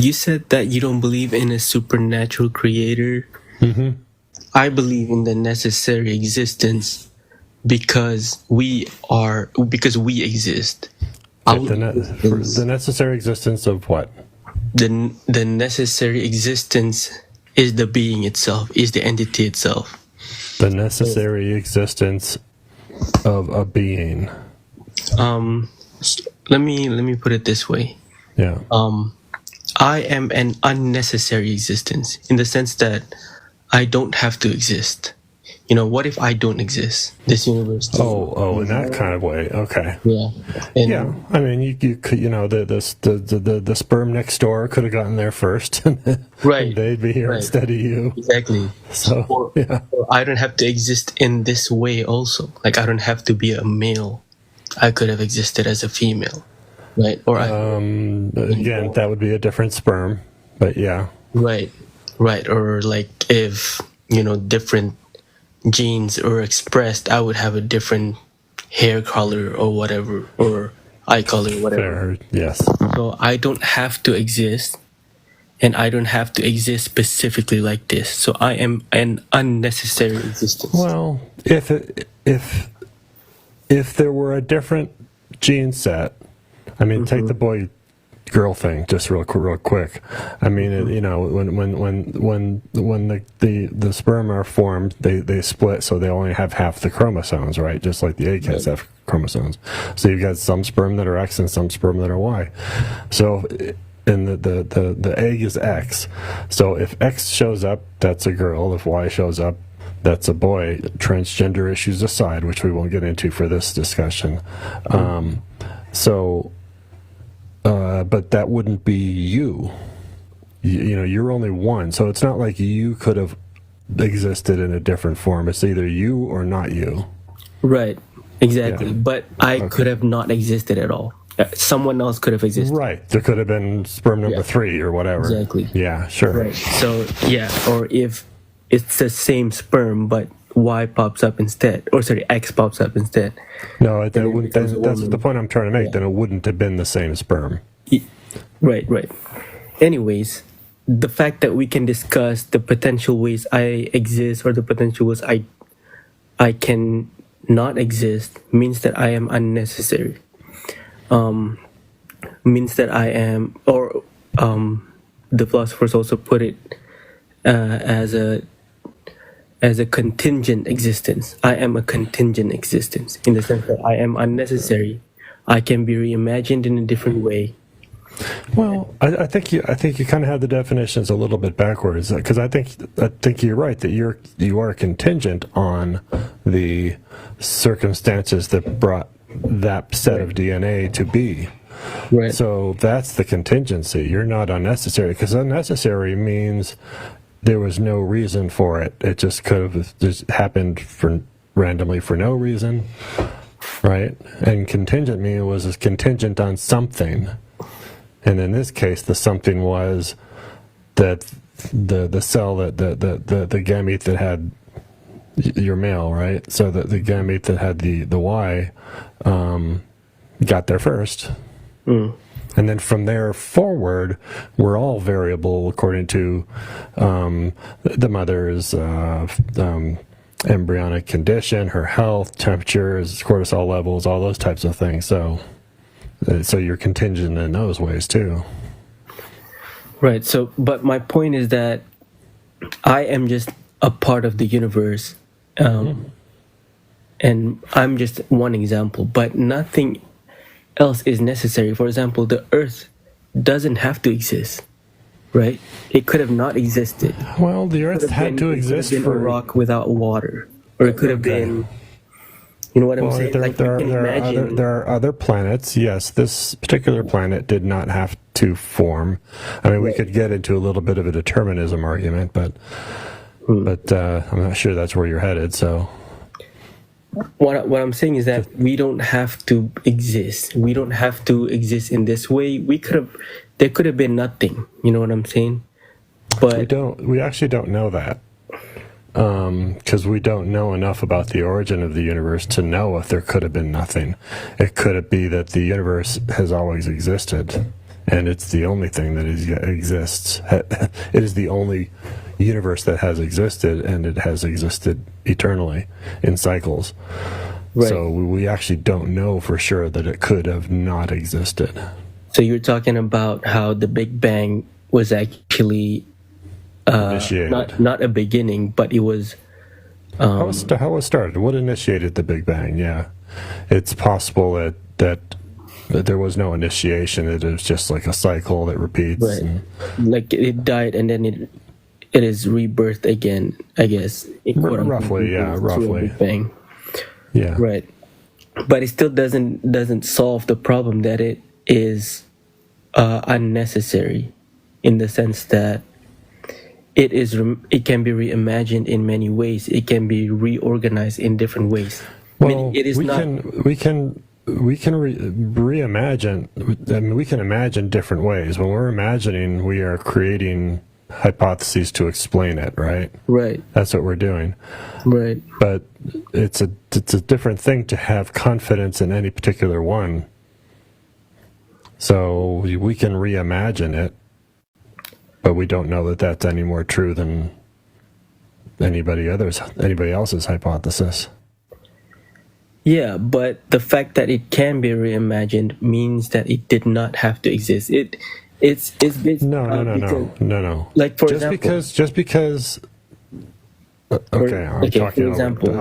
You said that you don't believe in a supernatural creator. Mm-hmm. I believe in the necessary existence because we exist. The necessary existence of what? The necessary existence is the being itself, is the entity itself. The necessary existence of a being. Let me put it this way. Yeah. I am an unnecessary existence in the sense that I don't have to exist. What if I don't exist? This universe. In that kind of way. Okay. Yeah. Yeah. I mean, you could, the sperm next door could have gotten there first, right? And they'd be here instead of you. Exactly. So or I don't have to exist in this way. Also, like I don't have to be a male. I could have existed as a female, right? Or again, that would be a different sperm, but yeah. Right. Or like if different genes are expressed, I would have a different hair color or whatever, or eye color, whatever. Fair, yes. So I don't have to exist, and I don't have to exist specifically like this. So I am an unnecessary existence. Well, if there were a different gene set, I mean, take the boy girl thing just real quick. I mean, when the sperm are formed, they split, so they only have half the chromosomes, right? Just like the egg has have chromosomes. So you've got some sperm that are X and some sperm that are Y. So and the egg is X. So if X shows up, that's a girl. If Y shows up, that's a boy. Transgender issues aside, which we won't get into for this discussion. But that wouldn't be you. You're only one. So it's not like you could have existed in a different form. It's either you or not you. Right. Exactly. Yeah. But I could have not existed at all. Someone else could have existed. Right. There could have been sperm number 3 or whatever. Exactly. Yeah, sure. Right. So, yeah. Or if it's the same sperm, but Y pops up instead. Or, sorry, X pops up instead. No, that's the point I'm trying to make. Yeah. Then it wouldn't have been the same sperm. Right. Anyways, the fact that we can discuss the potential ways I exist or the potential ways I can not exist means that I am unnecessary. Means that I am, or the philosophers also put it as a contingent existence. I am a contingent existence in the sense that I am unnecessary. I can be reimagined in a different way. Well, I think you kind of have the definitions a little bit backwards, because I think you're right that you are contingent on the circumstances that brought that set of DNA to be. Right. So that's the contingency. You're not unnecessary, because unnecessary means there was no reason for it. It just could have just happened randomly for no reason, right? And contingent meaning was contingent on something. And in this case, the something was that the cell that the gamete that had your male, right? So that the gamete that had the Y got there first. And then from there forward, we're all variable according to the mother's embryonic condition, her health, temperatures, cortisol levels, all those types of things. So you're contingent in those ways too. Right. So, but my point is that I am just a part of the universe, and I'm just one example. But nothing else is necessary. For example, the Earth doesn't have to exist, right? It could have not existed. Well, the Earth had to exist for a rock without water, or it could have been. You know what I'm saying? There are other planets. Yes, this particular planet did not have to form. I mean, we could get into a little bit of a determinism argument, but I'm not sure that's where you're headed. So, what I'm saying is that we don't have to exist. We don't have to exist in this way. There could have been nothing. You know what I'm saying? But we actually don't know that. Because we don't know enough about the origin of the universe to know if there could have been nothing. It could be that the universe has always existed, and it's the only thing that exists. It is the only universe that has existed, and it has existed eternally in cycles. Right. So we actually don't know for sure that it could have not existed. So you're talking about how the Big Bang was actually initiated. Not a beginning, but it was... how it started. What initiated the Big Bang? Yeah. It's possible that there was no initiation. It is just like a cycle that repeats. Right. Like it died and then it is rebirthed again, I guess. Roughly, yeah, roughly. Big Bang. Yeah. Right. But it still doesn't solve the problem that it is unnecessary, in the sense that it can be reimagined in many ways. It can be reorganized in different ways. Well, I mean, it is we can reimagine. I mean, we can imagine different ways. When we're imagining, we are creating hypotheses to explain it, right? Right. That's what we're doing. Right. But it's a different thing to have confidence in any particular one. So we can reimagine it, but we don't know that that's any more true than anybody else's hypothesis. Yeah, but the fact that it can be reimagined means that it did not have to exist. It's No. Like for example, just because. Okay, I'm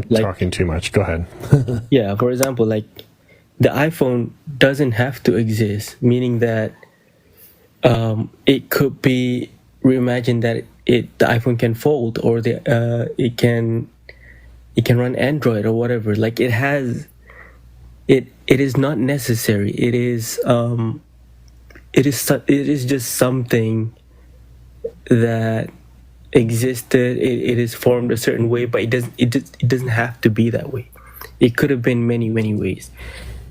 talking too much. Go ahead. Yeah, for example, like the iPhone doesn't have to exist, meaning that it could be reimagined that the iPhone can fold, or it can run Android or whatever. Like it is not necessary. It is just something that existed. It is formed a certain way, but it doesn't have to be that way. It could have been many ways.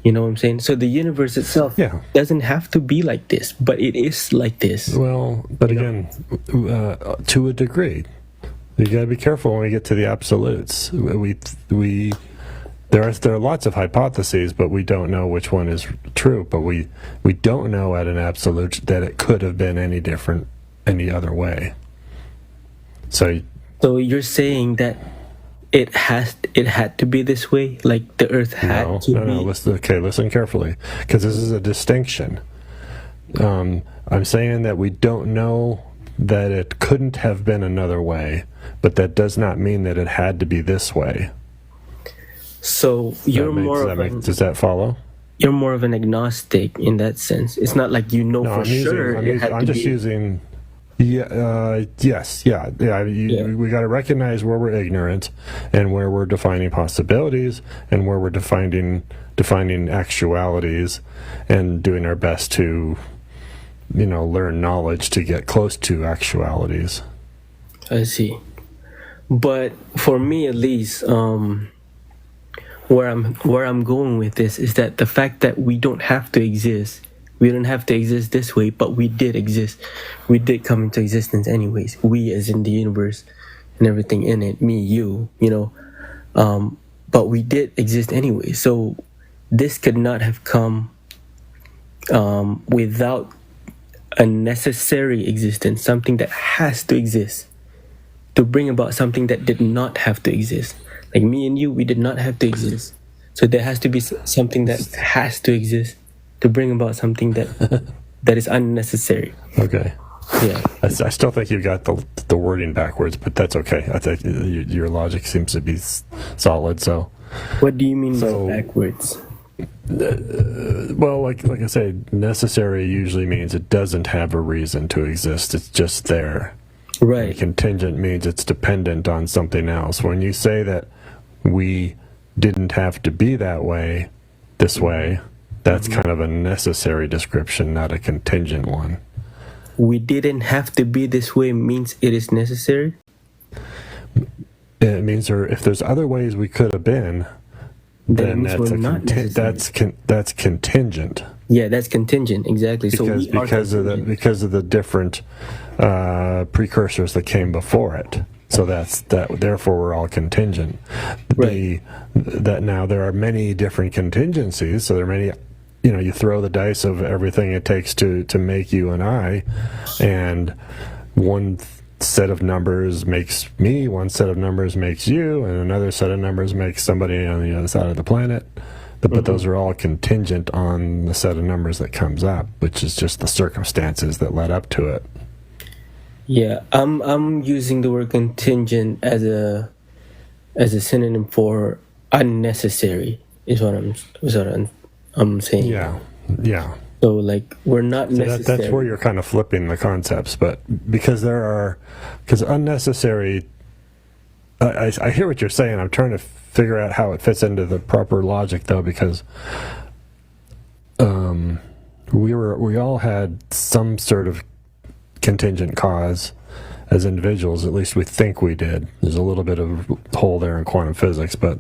You know what I'm saying? So the universe itself doesn't have to be like this, but it is like this. Well, but again, to a degree, you gotta be careful when we get to the absolutes. There are lots of hypotheses, but we don't know which one is true. But we don't know at an absolute that it could have been any different, any other way. So you're saying that it had to be this way, like the Earth had to be. No. Listen carefully, because this is a distinction. I'm saying that we don't know that it couldn't have been another way, but that does not mean that it had to be this way. So does that follow? You're more of an agnostic in that sense. It's not like you know for sure. I'm just using. Yes. We got to recognize where we're ignorant, and where we're defining possibilities, and where we're defining actualities, and doing our best to, learn knowledge to get close to actualities. I see. But for me, at least, where I'm going with this is that the fact that we don't have to exist. We don't have to exist this way, but we did exist. We did come into existence anyways. We, as in the universe and everything in it, me, you, but we did exist anyway. So this could not have come without a necessary existence, something that has to exist to bring about something that did not have to exist. Like me and you, we did not have to exist. So there has to be something that has to exist to bring about something that is unnecessary. Okay. Yeah. I still think you got the wording backwards, but that's okay. I think your logic seems to be solid. So. What do you mean by backwards? Well, like I say, necessary usually means it doesn't have a reason to exist. It's just there. Right. And contingent means it's dependent on something else. When you say that we didn't have to be that way, this way, that's kind of a necessary description, not a contingent one. We didn't have to be this way means it is necessary? It means if there's other ways we could have been, then that's contingent. Yeah, that's contingent, exactly. Because of the different precursors that came before it. So therefore we're all contingent. Right. That now there are many different contingencies, so there are many you throw the dice of everything it takes to make you and I, and one set of numbers makes me, one set of numbers makes you, and another set of numbers makes somebody on the other side of the planet. But those are all contingent on the set of numbers that comes up, which is just the circumstances that led up to it. Yeah, I'm using the word contingent as a synonym for unnecessary. Is what I'm saying. Yeah. So like we're not necessary. That's where you're kind of flipping the concepts, but because unnecessary. I hear what you're saying. I'm trying to figure out how it fits into the proper logic, though, because we all had some sort of contingent cause as individuals. At least we think we did. There's a little bit of hole there in quantum physics, but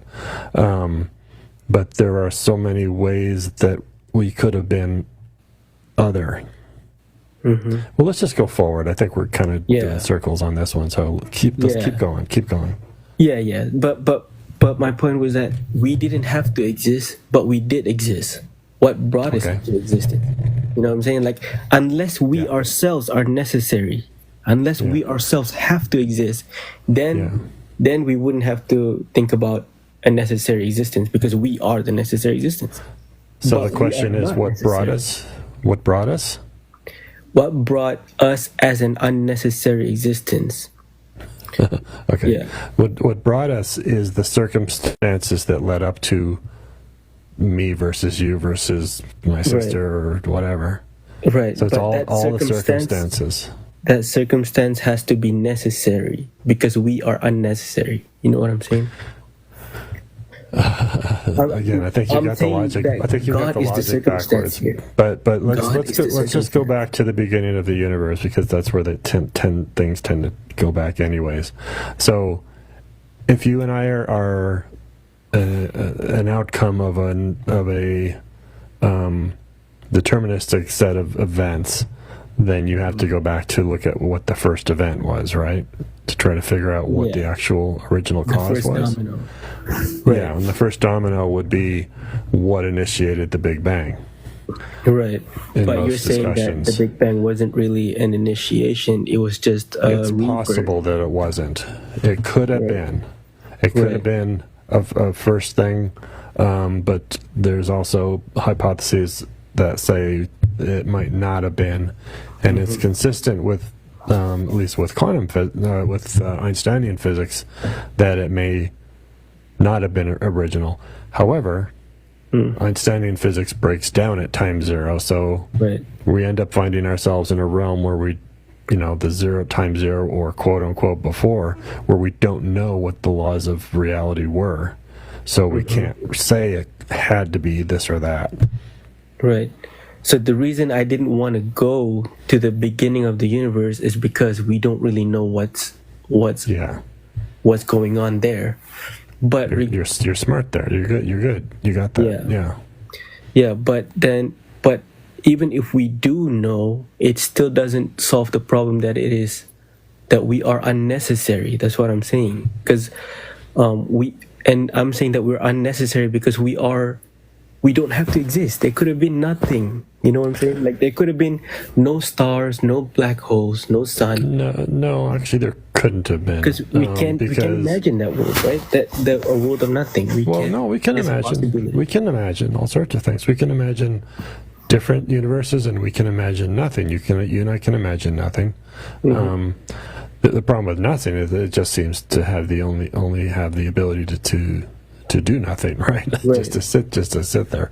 there are so many ways that we could have been other. Well, let's just go forward. I think we're kind of doing circles on this one, so let's keep going. Yeah. But my point was that we didn't have to exist, but we did exist. What brought us into existence? You know what I'm saying? Like, unless we ourselves are necessary, unless we ourselves have to exist, then we wouldn't have to think about a necessary existence, because we are the necessary existence. So but the question is, what brought us? What brought us? What brought us as an unnecessary existence? Okay. Yeah. What brought us is the circumstances that led up to me versus you versus my sister or whatever. Right. So it's all the circumstances. That circumstance has to be necessary because we are unnecessary. You know what I'm saying? Again, I think you got the logic. I think you got the logic backwards. Here. But let's just go back to the beginning of the universe, because that's where the things tend to go back, anyways. So, if you and I are an outcome of a deterministic set of events, then you have to go back to look at what the first event was, right? To try to figure out what the actual original cause was. Domino. Right. Yeah, and the first domino would be what initiated the Big Bang. Right. But you're saying that the Big Bang wasn't really an initiation, it was just a It's possible that it wasn't. It could have been. It could have been a first thing, but there's also hypotheses that say it might not have been, and it's consistent with at least with quantum with Einsteinian physics, that it may not have been original. However, Einsteinian physics breaks down at time zero, so we end up finding ourselves in a realm where we, the zero time zero, or quote unquote before, where we don't know what the laws of reality were, so we can't say it had to be this or that. Right. So the reason I didn't want to go to the beginning of the universe is because we don't really know what's going on there. But you're smart there. You're good. You got that. Yeah. But even if we do know, it still doesn't solve the problem that we are unnecessary. That's what I'm saying. Because I'm saying that we're unnecessary because we don't have to exist. There could have been nothing. You know what I'm saying? Like, there could have been no stars, no black holes, no sun. No, actually there couldn't have been. Because we can't imagine that world, right? A world of nothing. We can imagine all sorts of things. We can imagine different universes, and we can imagine nothing. You and I can imagine nothing. The problem with nothing is that it just seems to have only have the ability to do nothing, right? just to sit there.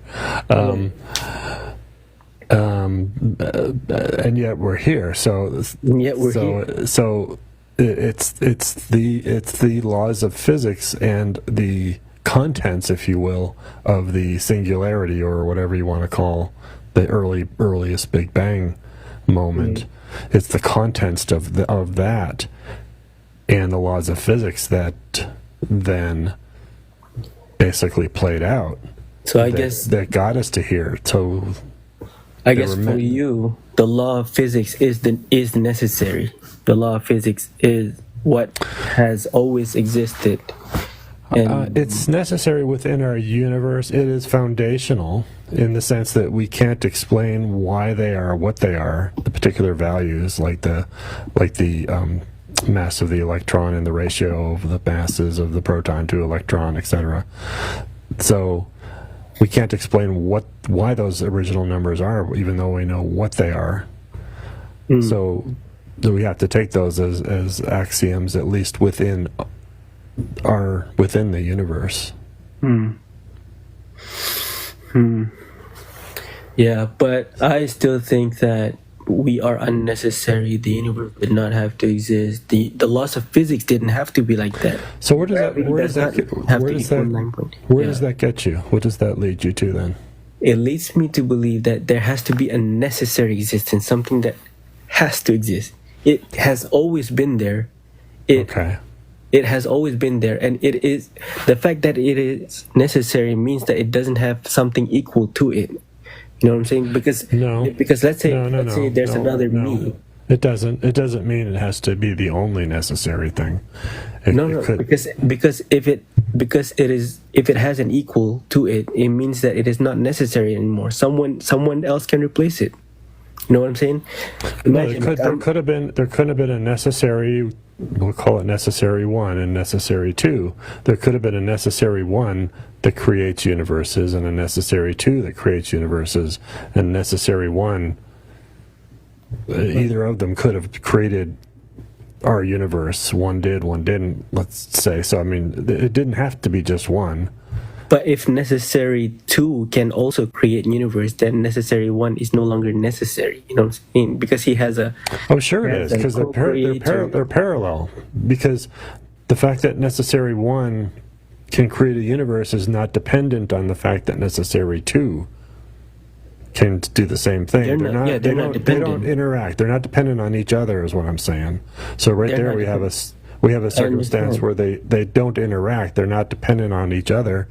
And yet we're here. So it's the laws of physics and the contents, if you will, of the singularity, or whatever you want to call the earliest Big Bang moment. It's the contents of that and the laws of physics that then basically played out. So I guess that got us to here. So I guess for you, the law of physics is necessary. The law of physics is what has always existed. And It's necessary within our universe. It is foundational in the sense that we can't explain why they are what they are, the particular values, like the mass of the electron and the ratio of the masses of the proton to electron, etc. So we can't explain why those original numbers are, even though we know what they are. So we have to take those as axioms, at least within the universe. Yeah, but I still think that we are unnecessary. The universe did not have to exist. The laws of physics didn't have to be like that. So where does that get you? What does that lead you to then? It leads me to believe that there has to be a necessary existence, something that has to exist. It has always been there. It has always been there, and it is the fact that it is necessary means that it doesn't have something equal to it. You know what I'm saying? Because let's say there's another me. It doesn't mean it has to be the only necessary thing. Because if it has an equal to it, it means that it is not necessary anymore. Someone else can replace it. You know what I'm saying? Imagine, there could have been a necessary. We'll call it necessary 1 and necessary 2. There could have been a necessary 1 that creates universes and a necessary 2 that creates universes, and necessary 1, either of them could have created our universe. One did, one didn't, let's say. So, I mean, it didn't have to be just one. But if necessary 2 can also create universe, then necessary 1 is no longer necessary. You know what I'm saying? Because he has a... Oh, sure it is, because they're parallel. Because the fact that necessary 1 can create a universe is not dependent on the fact that necessary 2 can do the same thing. They don't interact. They're not dependent on each other, is what I'm saying. So there we have a circumstance where they don't interact. They're not dependent on each other.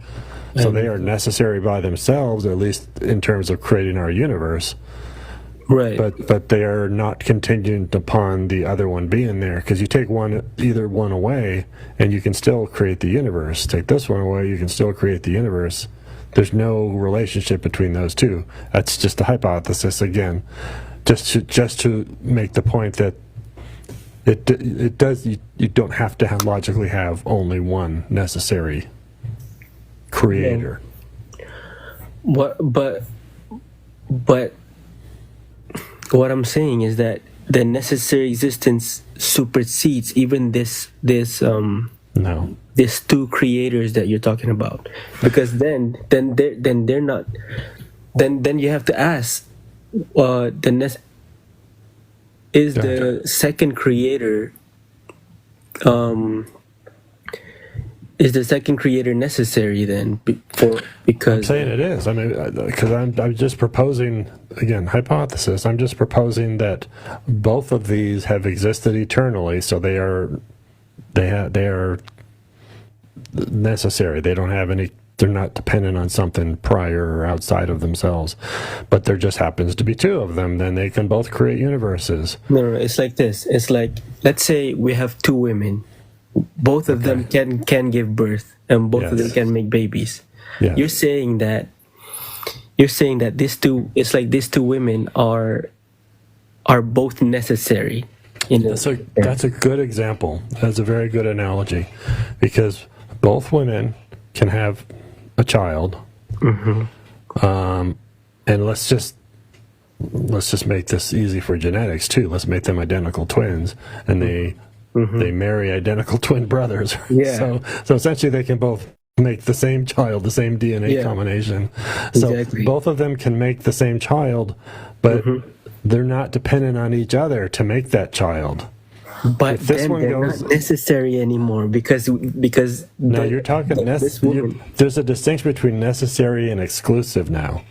So they are necessary by themselves, at least in terms of creating our universe. Right. But they are not contingent upon the other one being there, because you take either one away, and you can still create the universe. Take this one away, you can still create the universe. There's no relationship between those two. That's just a hypothesis again, just to make the point that it does. You don't have to logically have only one necessary creator. But what I'm saying is that the necessary existence supersedes even these two creators that you're talking about, because then they're not. Then you have to ask, is the second creator is the second creator necessary then? Because I'm saying it is. I mean, because I'm just proposing, again, hypothesis. I'm just proposing that both of these have existed eternally, so they are necessary. They don't have any. They're not dependent on something prior or outside of themselves. But there just happens to be two of them. Then they can both create universes. No. It's like this. It's like, let's say we have two women. Both of them can give birth, and both of them can make babies. Yes. You're saying that these two, it's like these two women are both necessary. That's a good example. That's a very good analogy, because both women can have a child, and let's just make this easy for genetics too. Let's make them identical twins, and they marry identical twin brothers. Yeah. So essentially they can both make the same child, the same DNA combination. Exactly. So both of them can make the same child, but they're not dependent on each other to make that child. But then they're not necessary anymore because no, you're talking there's a distinction between necessary and exclusive now.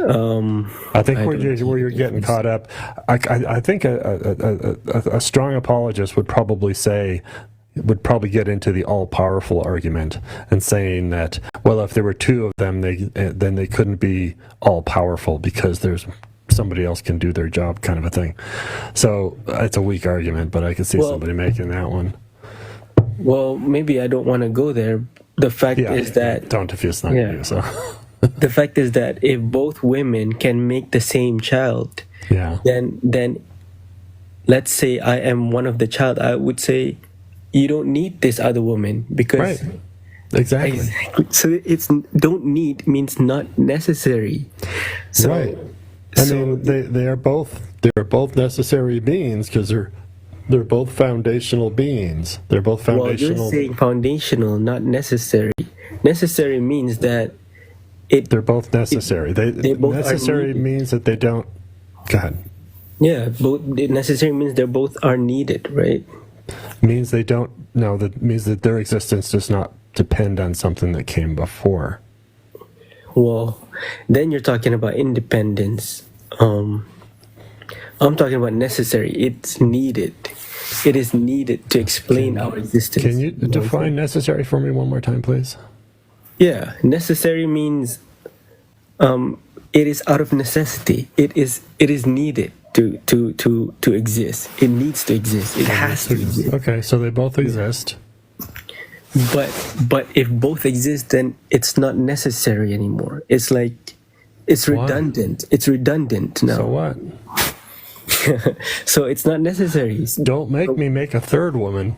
I think where you're getting caught up, I think a strong apologist would probably get into the all-powerful argument and saying that, well, if there were two of them, then they couldn't be all-powerful because there's somebody else can do their job, kind of a thing. So it's a weak argument, but I could see somebody making that one. Well, maybe I don't want to go there. The fact Yeah, is that don't if it's not Yeah. you. So the fact is that if both women can make the same child, yeah, then let's say I am one of the child, I would say you don't need this other woman because right, exactly. So it's don't need means not necessary. So, Right. I mean, they're both necessary beings because they're both foundational beings. They're both well, foundational. you're saying foundational, not necessary. Necessary means that They're both necessary. they both are necessary needed. means that they don't. God, Yeah, both necessary means they both are needed, right? means they don't. No, that means that their existence does not depend on something that came before. Well, then you're talking about independence. I'm talking about necessary. It's needed. It is needed to explain our existence. Can you define necessary for me one more time, please? Yeah, necessary means it is out of necessity. It is needed to exist. It needs to exist. It has to exist. Okay, so they both exist. But if both exist, then it's not necessary anymore. It's like it's Why? redundant. It's redundant now. So what? So it's not necessary. Don't make me make a third woman.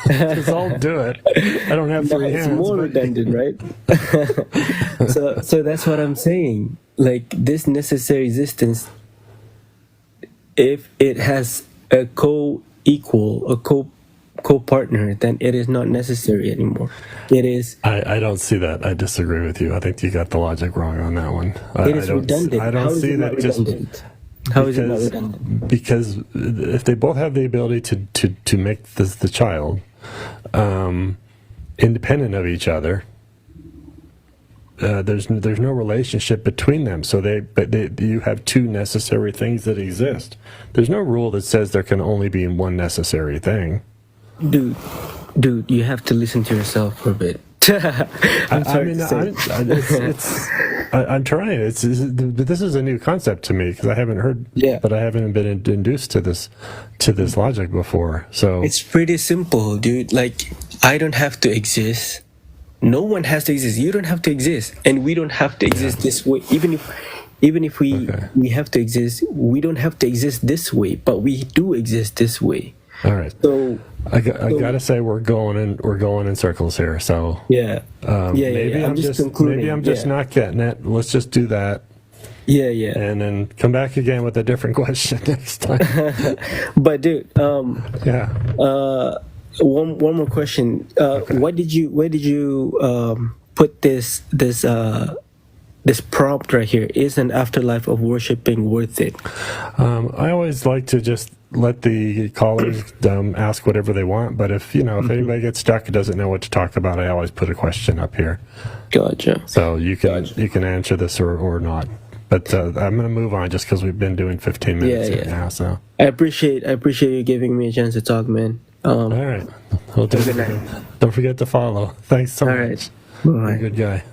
Because I'll do it. I don't have three It's hands. more but- redundant, right? so that's what I'm saying. Like this necessary existence, if it has a co-equal, a co-partner, then it is not necessary anymore. It is. I don't see that. I disagree with you. I think you got the logic wrong on that one. It is redundant. I don't How is see it not that just redundant? How is it not redundant? because if they both have the ability to make the child independent of each other, there's no relationship between them. So you have two necessary things that exist. There's no rule that says there can only be one necessary thing. Dude, you have to listen to yourself for a bit. I'm sorry to say. I'm trying. This is a new concept to me because I haven't heard. Yeah. But I haven't been induced to this logic before. So It's pretty simple, dude. Like, I don't have to exist. No one has to exist. You don't have to exist, and we don't have to exist this way. Even if we have to exist, we don't have to exist this way, but we do exist this way. all right. So I gotta say we're going in circles here. So yeah, maybe I'm just concluding. maybe I'm just yeah. not getting it. Let's just do that. Yeah. And then come back again with a different question next time. But dude, Yeah. one more question. Where did you put this prompt right here? Is an afterlife of worshiping worth it? I always like to just let the callers ask whatever they want. But if anybody gets stuck and doesn't know what to talk about, I always put a question up here. Gotcha. So you can answer this or not. But I'm going to move on just because we've been doing 15 minutes here now. So I appreciate you giving me a chance to talk, man. all right. Well, Have a good night. don't forget to follow. Thanks so All much. right. You're a Bye. good guy.